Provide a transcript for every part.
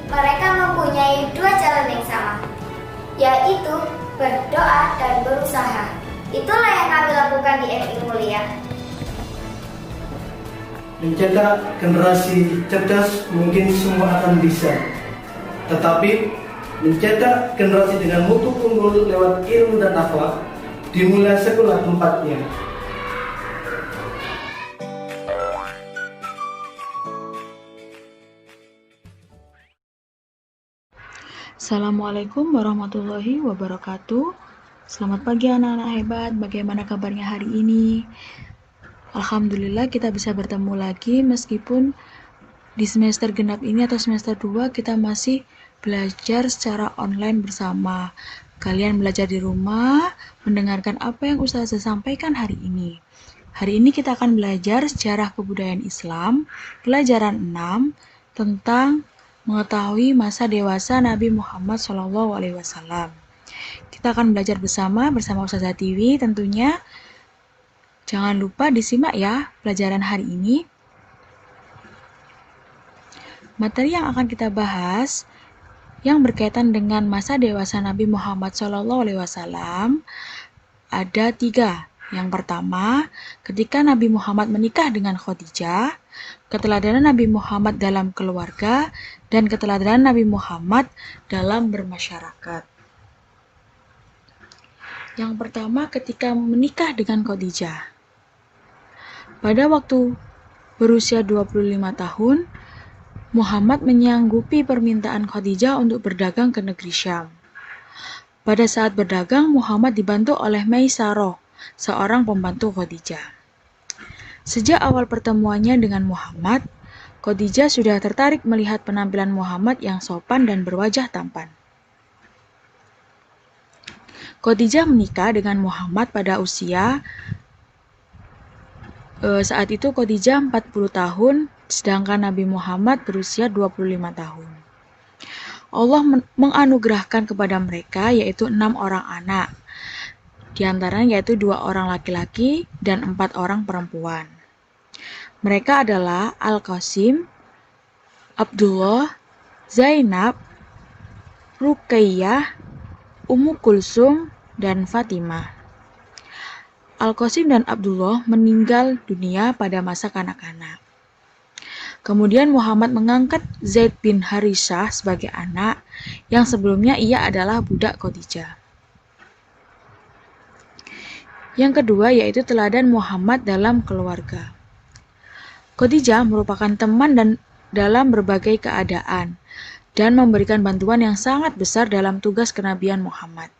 Mereka mempunyai dua jalan yang sama, yaitu berdoa dan berusaha. Itulah yang kami lakukan di FI Mulia. Mencetak generasi cerdas mungkin semua akan bisa, tetapi mencetak generasi dengan mutu unggul lewat ilmu dan takwa dimulai sekolah tempatnya. Assalamualaikum warahmatullahi wabarakatuh. Selamat pagi anak-anak hebat, bagaimana kabarnya hari ini? Alhamdulillah kita bisa bertemu lagi meskipun di semester genap ini atau semester 2 kita masih belajar secara online bersama. Kalian belajar di rumah, mendengarkan apa yang Ustazah sampaikan hari ini. Hari ini kita akan belajar sejarah kebudayaan Islam, pelajaran 6 tentang mengetahui masa dewasa Nabi Muhammad SAW. Kita akan belajar bersama Ustazah Tiwi tentunya. Jangan lupa disimak ya pelajaran hari ini. Materi yang akan kita bahas yang berkaitan dengan masa dewasa Nabi Muhammad SAW ada 3. Yang pertama, ketika Nabi Muhammad menikah dengan Khadijah, keteladanan Nabi Muhammad dalam keluarga, dan keteladanan Nabi Muhammad dalam bermasyarakat. Yang pertama, ketika menikah dengan Khadijah. Pada waktu berusia 25 tahun, Muhammad menyanggupi permintaan Khadijah untuk berdagang ke negeri Syam. Pada saat berdagang, Muhammad dibantu oleh Maisarah, seorang pembantu Khadijah. Sejak awal pertemuannya dengan Muhammad, Khadijah sudah tertarik melihat penampilan Muhammad yang sopan dan berwajah tampan. Khadijah menikah dengan Muhammad pada usia saat itu Khadijah 40 tahun, sedangkan Nabi Muhammad berusia 25 tahun. Allah menganugerahkan kepada mereka yaitu 6 orang anak. Di antaranya yaitu 2 orang laki-laki dan 4 orang perempuan. Mereka adalah Al-Qasim, Abdullah, Zainab, Ruqayyah, Ummu Kulsum, dan Fatimah. Al-Qasim dan Abdullah meninggal dunia pada masa kanak-kanak. Kemudian Muhammad mengangkat Zaid bin Harithah sebagai anak, yang sebelumnya ia adalah budak Khadijah. Yang kedua yaitu teladan Muhammad dalam keluarga. Khadijah merupakan teman dan dalam berbagai keadaan, dan memberikan bantuan yang sangat besar dalam tugas kenabian Muhammad.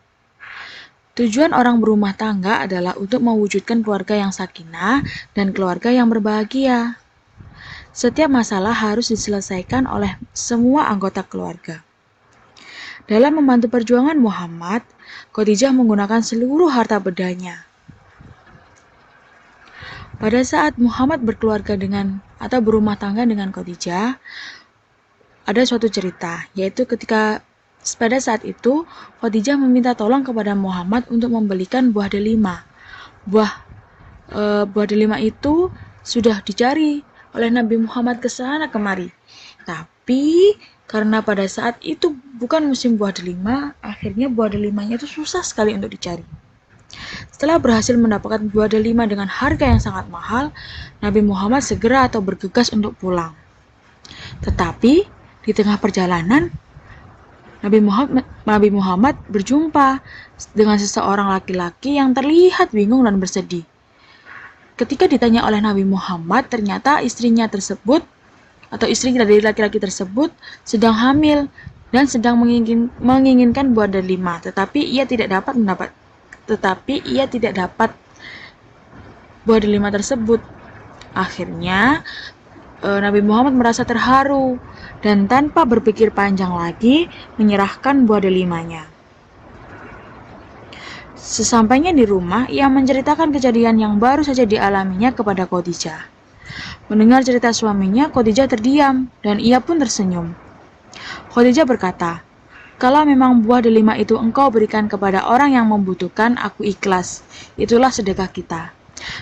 Tujuan orang berumah tangga adalah untuk mewujudkan keluarga yang sakinah dan keluarga yang berbahagia. Setiap masalah harus diselesaikan oleh semua anggota keluarga. Dalam membantu perjuangan Muhammad, Khadijah menggunakan seluruh harta bedanya. Pada saat Muhammad berkeluarga dengan atau berumah tangga dengan Khadijah, ada suatu cerita, yaitu ketika pada saat itu, Khadijah meminta tolong kepada Muhammad untuk membelikan buah delima. Buah delima itu sudah dicari oleh Nabi Muhammad ke sana kemari. Tapi karena pada saat itu bukan musim buah delima, akhirnya buah delimanya itu susah sekali untuk dicari. Setelah berhasil mendapatkan buah delima dengan harga yang sangat mahal, Nabi Muhammad segera atau bergegas untuk pulang. Tetapi di tengah perjalanan, Nabi Muhammad berjumpa dengan seseorang laki-laki yang terlihat bingung dan bersedih. Ketika ditanya oleh Nabi Muhammad, ternyata istrinya tersebut atau istri dari laki-laki tersebut sedang hamil dan sedang menginginkan buah delima, tetapi ia tidak dapat buah delima tersebut. Akhirnya Nabi Muhammad merasa terharu dan tanpa berpikir panjang lagi menyerahkan buah delimanya. Sesampainya di rumah, ia menceritakan kejadian yang baru saja dialaminya kepada Khadijah. Mendengar cerita suaminya, Khadijah terdiam dan ia pun tersenyum. Khadijah berkata, "Kalau memang buah delima itu engkau berikan kepada orang yang membutuhkan, aku ikhlas. Itulah sedekah kita."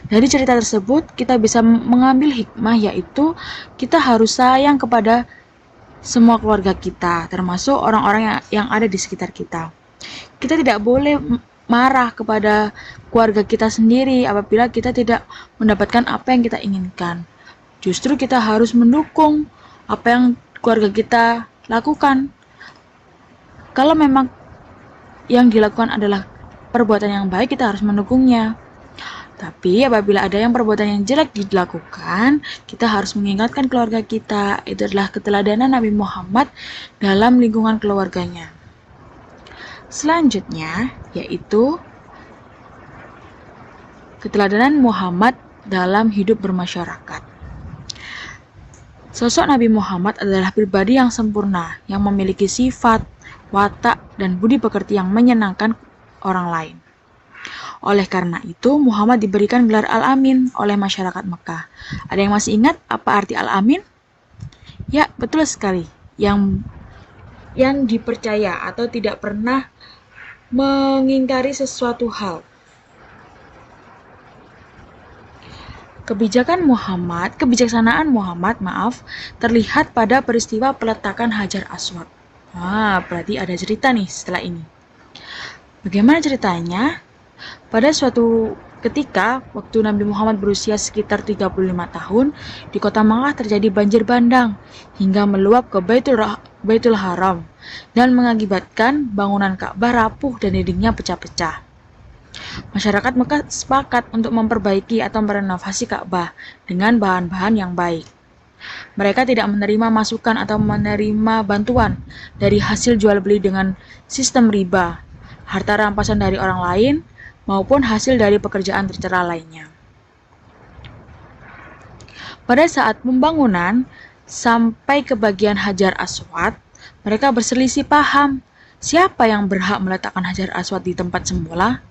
Dari cerita tersebut kita bisa mengambil hikmah, yaitu kita harus sayang kepada semua keluarga kita, termasuk orang-orang yang ada di sekitar kita. Kita tidak boleh marah kepada keluarga kita sendiri apabila kita tidak mendapatkan apa yang kita inginkan. Justru kita harus mendukung apa yang keluarga kita lakukan. Kalau memang yang dilakukan adalah perbuatan yang baik, kita harus mendukungnya. Tapi apabila ada yang perbuatan yang jelek dilakukan, kita harus mengingatkan keluarga kita. Itu adalah keteladanan Nabi Muhammad dalam lingkungan keluarganya. Selanjutnya yaitu keteladanan Muhammad dalam hidup bermasyarakat. Sosok Nabi Muhammad adalah pribadi yang sempurna, yang memiliki sifat, watak, dan budi pekerti yang menyenangkan orang lain. Oleh karena itu, Muhammad diberikan gelar Al-Amin oleh masyarakat Mekah. Ada yang masih ingat apa arti Al-Amin? Ya, betul sekali. Yang dipercaya atau tidak pernah mengingkari sesuatu hal. Kebijaksanaan Muhammad, terlihat pada peristiwa peletakan Hajar Aswad. Berarti ada cerita nih setelah ini. Bagaimana ceritanya? Pada suatu ketika, waktu Nabi Muhammad berusia sekitar 35 tahun, di kota Makkah terjadi banjir bandang hingga meluap ke Baitul Haram dan mengakibatkan bangunan Ka'bah rapuh dan dindingnya pecah-pecah. Masyarakat Mekah sepakat untuk memperbaiki atau merenovasi Ka'bah dengan bahan-bahan yang baik. Mereka tidak menerima masukan atau menerima bantuan dari hasil jual beli dengan sistem riba, harta rampasan dari orang lain, maupun hasil dari pekerjaan tercela lainnya. Pada saat pembangunan sampai ke bagian Hajar Aswad, mereka berselisih paham siapa yang berhak meletakkan Hajar Aswad di tempat semula.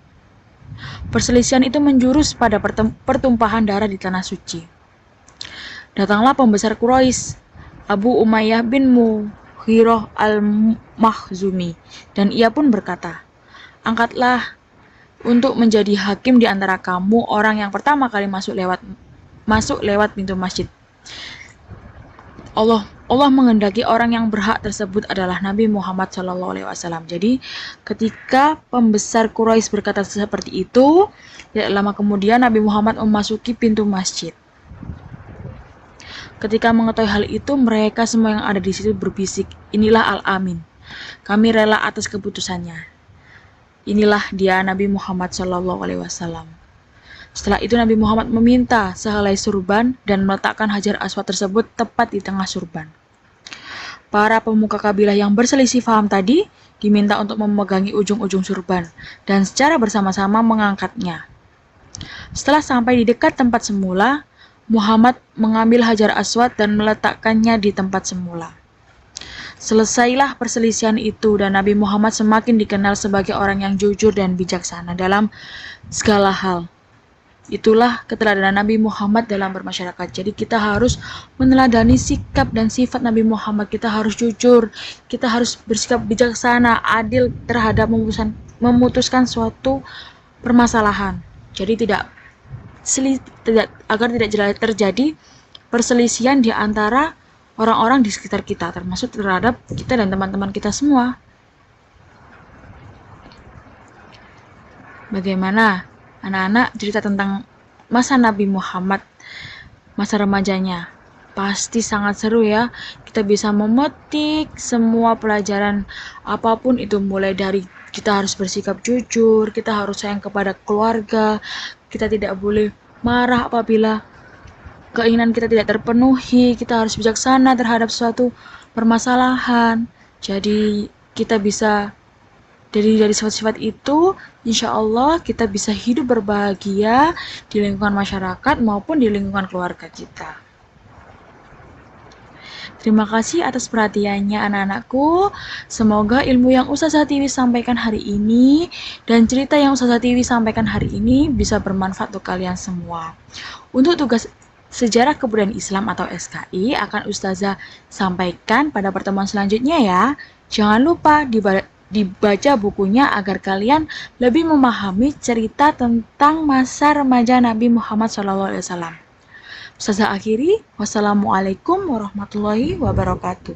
Perselisihan itu menjurus pada pertumpahan darah di tanah suci. Datanglah pembesar Quraisy, Abu Umayyah bin Mughirah al-Makhzumi, dan ia pun berkata, "Angkatlah untuk menjadi hakim di antara kamu orang yang pertama kali masuk lewat pintu masjid. Allah menghendaki orang yang berhak tersebut adalah Nabi Muhammad SAW." Jadi ketika pembesar Quraisy berkata seperti itu, tidak lama kemudian Nabi Muhammad memasuki pintu masjid. Ketika mengetahui hal itu, mereka semua yang ada di situ berbisik, "Inilah Al-Amin. Kami rela atas keputusannya. Inilah dia Nabi Muhammad SAW." Setelah itu Nabi Muhammad meminta sehelai surban dan meletakkan Hajar Aswad tersebut tepat di tengah surban. Para pemuka kabilah yang berselisih paham tadi diminta untuk memegangi ujung-ujung surban dan secara bersama-sama mengangkatnya. Setelah sampai di dekat tempat semula, Muhammad mengambil Hajar Aswad dan meletakkannya di tempat semula. Selesailah perselisihan itu dan Nabi Muhammad semakin dikenal sebagai orang yang jujur dan bijaksana dalam segala hal. Itulah keteladanan Nabi Muhammad dalam bermasyarakat. Jadi kita harus meneladani sikap dan sifat Nabi Muhammad. Kita harus jujur, kita harus bersikap bijaksana, adil terhadap memutuskan suatu permasalahan. Jadi agar tidak terjadi perselisihan di antara orang-orang di sekitar kita, termasuk terhadap kita dan teman-teman kita semua. Bagaimana anak-anak cerita tentang masa Nabi Muhammad, masa remajanya? Pasti sangat seru ya. Kita bisa memetik semua pelajaran apapun itu, mulai dari kita harus bersikap jujur, kita harus sayang kepada keluarga, kita tidak boleh marah apabila keinginan kita tidak terpenuhi, kita harus bijaksana terhadap suatu permasalahan. Jadi kita bisa dari sifat-sifat itu, insya Allah kita bisa hidup berbahagia di lingkungan masyarakat maupun di lingkungan keluarga kita. Terima kasih atas perhatiannya anak-anakku. Semoga ilmu yang Ustazah Tiwi sampaikan hari ini dan cerita yang Ustazah Tiwi sampaikan hari ini bisa bermanfaat untuk kalian semua. Untuk tugas Sejarah Kebudayaan Islam atau SKI akan Ustazah sampaikan pada pertemuan selanjutnya ya. Jangan lupa dibaca bukunya agar kalian lebih memahami cerita tentang masa remaja Nabi Muhammad SAW. Ustazah akhiri, wassalamualaikum warahmatullahi wabarakatuh.